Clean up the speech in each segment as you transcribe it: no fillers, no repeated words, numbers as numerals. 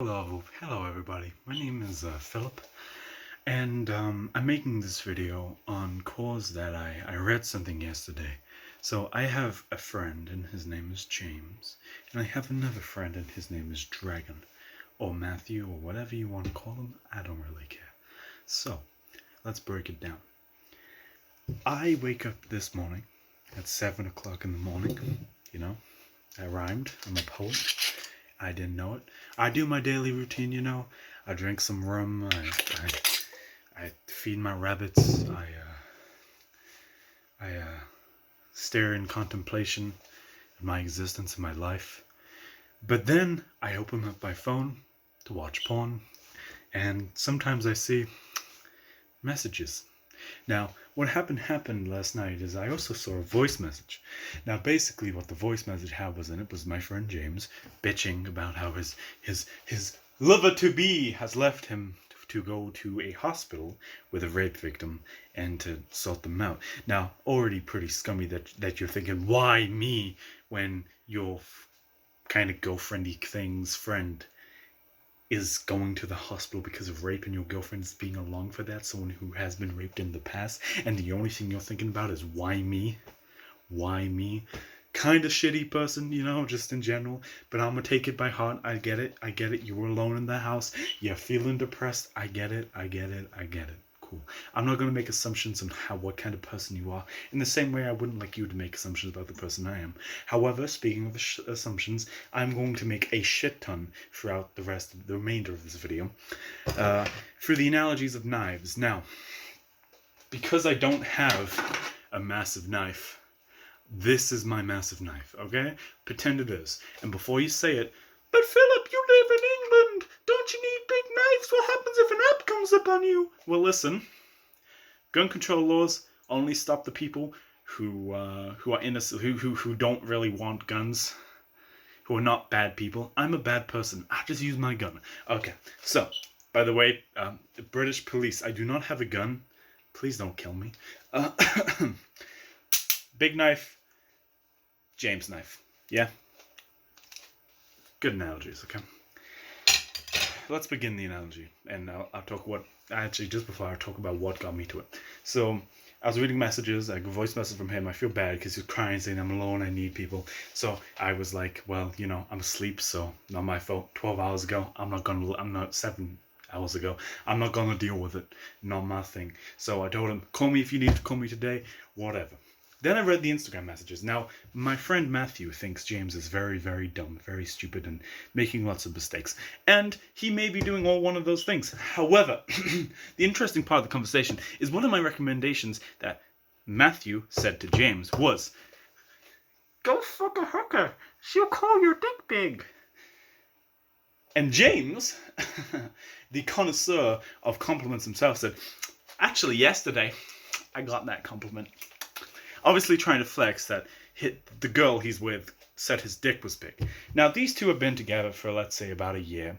Hello everybody. My name is Philip, and I'm making this video on cause that I read something yesterday. So I have a friend, and his name is James, and I have another friend, and his name is Dragon, or Matthew, or whatever you want to call him. I don't really care. So let's break it down. I wake up this morning at 7 o'clock in the morning. You know, I rhymed. I'm a poet. I didn't know it. I do my daily routine. I drink some rum. I feed my rabbits. I stare in contemplation of my existence and my life. But then I open up my phone to watch porn, and sometimes I see messages. Now, what happened last night is I also saw a voice message. Now, basically, what the voice message had was in it was my friend James bitching about how his lover-to-be has left him to go to a hospital with a rape victim and to sort them out. Now, already pretty scummy that you're thinking, why me, when your kind of girlfriendy thing's friend is going to the hospital because of rape, and your girlfriend is being along for that, someone who has been raped in the past, and the only thing you're thinking about is why me? Why me? Kind of shitty person, just in general, but I'm gonna take it by heart. I get it. You were alone in the house. You're feeling depressed. I get it. Cool. I'm not going to make assumptions on what kind of person you are, in the same way I wouldn't like you to make assumptions about the person I am. However, speaking of assumptions, I'm going to make a shit ton throughout the remainder of this video, through the analogies of knives. Now, because I don't have a massive knife, this is my massive knife, okay? Pretend it is. And before you say it, but Philip, you live in England. Don't you need big knives? What happens if an app comes up on you? Well, listen. Gun control laws only stop the people who are innocent, who don't really want guns, who are not bad people. I'm a bad person. I just use my gun. Okay. So, by the way, the British police. I do not have a gun. Please don't kill me. Big knife. James knife. Yeah. Good analogies, okay? Let's begin the analogy, and I'll talk just before I talk about what got me to it. So, I was reading messages, I got a voice message from him. I feel bad because he's crying, saying I'm alone, I need people. So, I was like, well, I'm asleep, so not my fault. 12 hours ago, I'm not 7 hours ago, I'm not gonna deal with it. Not my thing. So, I told him, call me if you need to call me today, whatever. Then I read the Instagram messages. Now, my friend Matthew thinks James is very, very dumb, very stupid, and making lots of mistakes. And he may be doing all one of those things. However, the interesting part of the conversation is one of my recommendations that Matthew said to James was, go fuck a hooker. She'll call your dick big. And James, the connoisseur of compliments himself, said, actually, yesterday, I got that compliment. Obviously trying to flex that the girl he's with said his dick was big. Now, these two have been together for, let's say, about a year.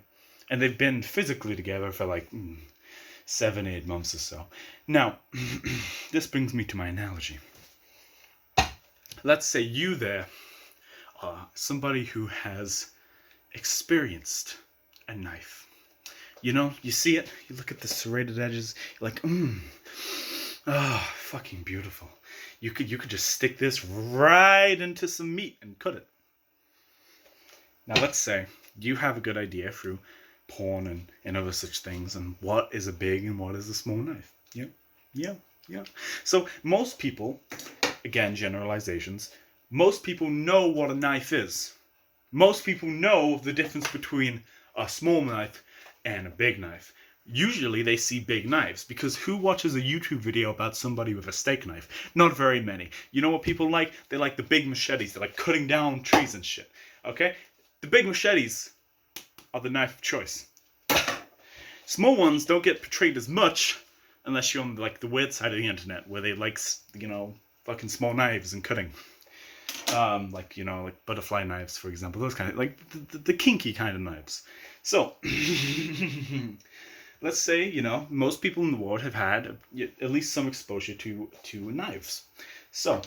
And they've been physically together for like 7-8 months or so. Now, this brings me to my analogy. Let's say you there are somebody who has experienced a knife. You see it, you look at the serrated edges, you're like, fucking beautiful. You could just stick this right into some meat and cut it. Now let's say you have a good idea through porn and other such things, and what is a big and what is a small knife. Yeah. So most people, again, generalizations, most people know what a knife is. Most people know the difference between a small knife and a big knife. Usually they see big knives, because who watches a YouTube video about somebody with a steak knife? Not very many. You know what people like? They like the big machetes. They like cutting down trees and shit. Okay? The big machetes are the knife of choice. Small ones don't get portrayed as much unless you're on like the weird side of the internet, where they like, fucking small knives and cutting. Like butterfly knives, for example. Those kind of, like, the kinky kind of knives. So, let's say, most people in the world have had at least some exposure to knives. So,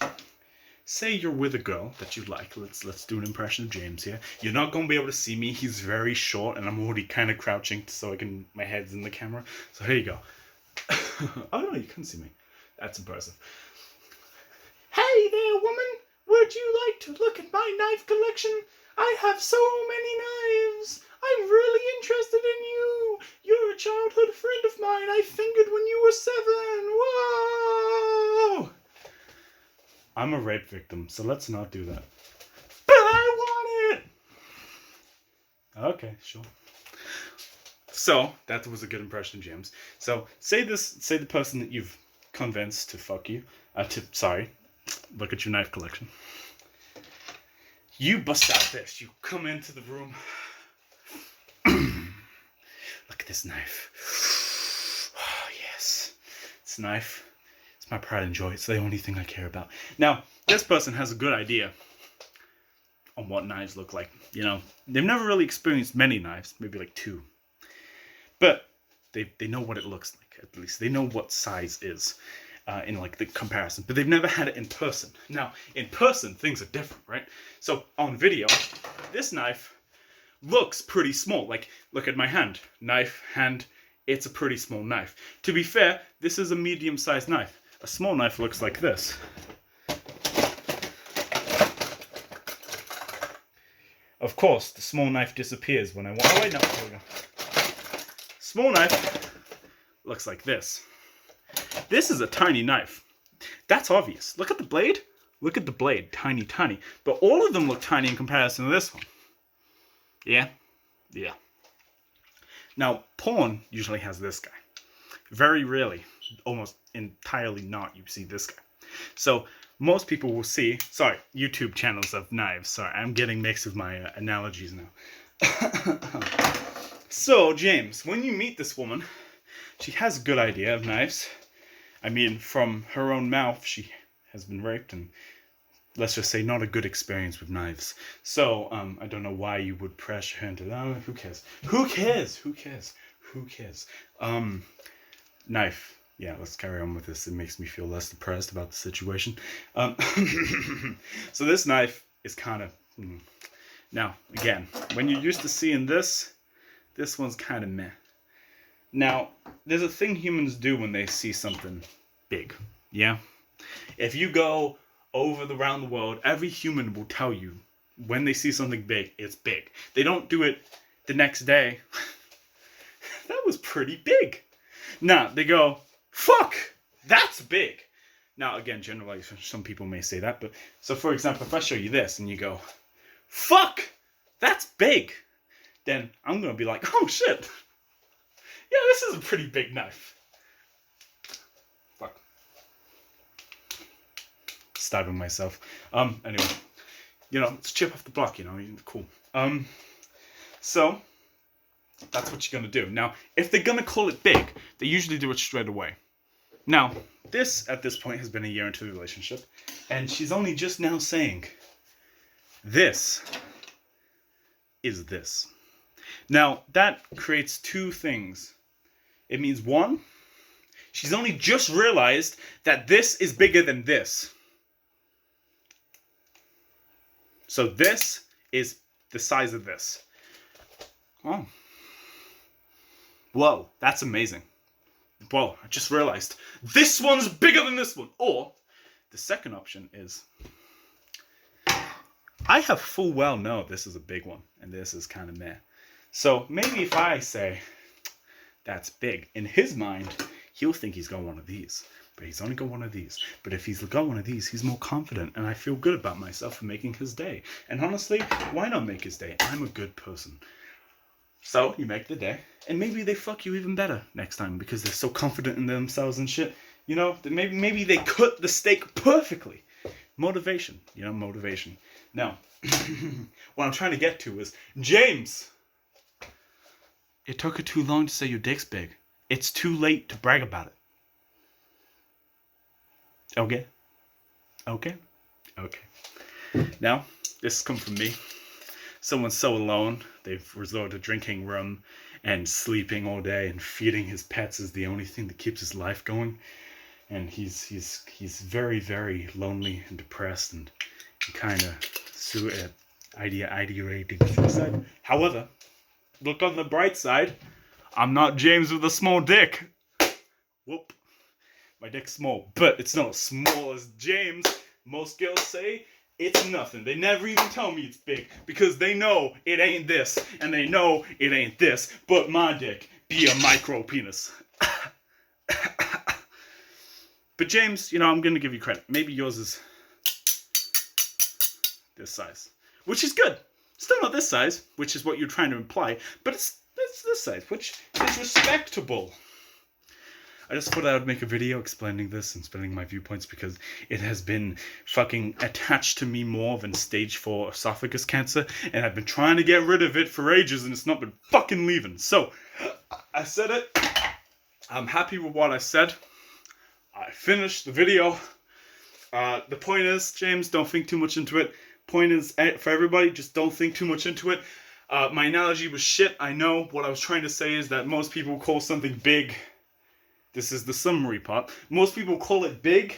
say you're with a girl that you like. Let's do an impression of James here. You're not going to be able to see me. He's very short, and I'm already kind of crouching so my head's in the camera. So here you go. Oh no, you couldn't see me. That's impressive. Hey there, woman. Would you like to look at my knife collection? I have so many knives. I'm really interested in you. You're a childhood friend of mine. I fingered when you were 7. Whoa! I'm a rape victim, so let's not do that. But I want it! Okay, sure. So, that was a good impression of James. So, say the person that you've convinced to fuck you, look at your knife collection. You bust out this. You come into the room. Look at this knife. Oh, yes. This knife, it's my pride and joy. It's the only thing I care about. Now, this person has a good idea on what knives look like. You know, they've never really experienced many knives, maybe like 2. But they know what it looks like, at least. They know what size is in like the comparison. But they've never had it in person. Now, in person, things are different, right? So, on video, this knife looks pretty small. Like, look at my hand. Knife, hand, it's a pretty small knife. To be fair, this is a medium-sized knife. A small knife looks like this. Of course, the small knife disappears when I want... Oh, wait, no. There we go. Small knife looks like this. This is a tiny knife. That's obvious. Look at the blade. Look at the blade. Tiny, tiny. But all of them look tiny in comparison to this one. Yeah? Yeah. Now, porn usually has this guy. Very rarely, almost entirely not, you see this guy. So, most people will see... Sorry, YouTube channels of knives. Sorry, I'm getting mixed with my analogies now. So, James, when you meet this woman, she has a good idea of knives. I mean, from her own mouth, she has been raped, and let's just say not a good experience with knives. So, I don't know why you would pressure her into that. Who cares? Who cares? Who cares? Who cares? Knife. Yeah, let's carry on with this. It makes me feel less depressed about the situation. So this knife is kind of... Now, again, when you're used to seeing this one's kind of meh. Now, there's a thing humans do when they see something big, yeah? If you go around the world, every human will tell you when they see something big, it's big. They don't do it the next day. That was pretty big. Nah, they go, fuck, that's big. Now, again, generally, some people may say that, but, so for example, if I show you this and you go, fuck, that's big, then I'm going to be like, oh shit. Yeah, this is a pretty big knife. Fuck. Stabbing myself. Anyway. You know, it's chip off the block, you know, cool. So, that's what you're going to do. Now, if they're going to call it big, they usually do it straight away. Now, this, at this point, has been a year into the relationship, and she's only just now saying, this is this. Now, that creates 2 things. It means, 1, she's only just realized that this is bigger than this. So this is the size of this. Oh. Whoa, that's amazing. Whoa, I just realized. This one's bigger than this one. Or, the second option is, I have full well know this is a big one, and this is kind of meh. So, maybe if I say, that's big, in his mind, he'll think he's got one of these. But he's only got one of these. But if he's got one of these, he's more confident, and I feel good about myself for making his day. And honestly, why not make his day? I'm a good person. So, you make the day, and maybe they fuck you even better next time, because they're so confident in themselves and shit. You know, maybe they cut the steak perfectly. Motivation, you know, motivation. Now, what I'm trying to get to is, James! It took her too long to say your dick's big. It's too late to brag about it. Okay? Okay? Okay. Now, this has come from me. Someone's so alone, they've resorted to drinking rum and sleeping all day, and feeding his pets is the only thing that keeps his life going. and he's very, very lonely and depressed and kind of ideating suicide. However, look on the bright side. I'm not James with a small dick. Whoop. My dick's small, but it's not as small as James. Most girls say it's nothing. They never even tell me it's big because they know it ain't this and they know it ain't this. But my dick be a micro penis. But James, you know, I'm gonna give you credit. Maybe yours is this size, which is good. Still not this size, which is what you're trying to imply, but it's this size, which is respectable. I just thought I would make a video explaining this and spilling my viewpoints because it has been fucking attached to me more than stage 4 esophagus cancer, and I've been trying to get rid of it for ages and it's not been fucking leaving. So, I said it. I'm happy with what I said. I finished the video. The point is, James, don't think too much into it. Point is, for everybody, just don't think too much into it. My analogy was shit, I know. What I was trying to say is that most people call something big. This is the summary part. Most people call it big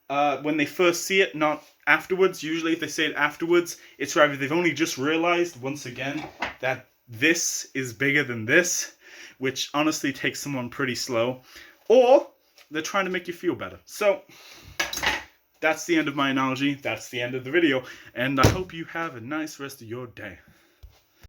when they first see it, not afterwards. Usually if they say it afterwards, it's rather they've only just realized, once again, that this is bigger than this, which honestly takes someone pretty slow. Or they're trying to make you feel better. So, that's the end of my analogy. That's the end of the video. And I hope you have a nice rest of your day.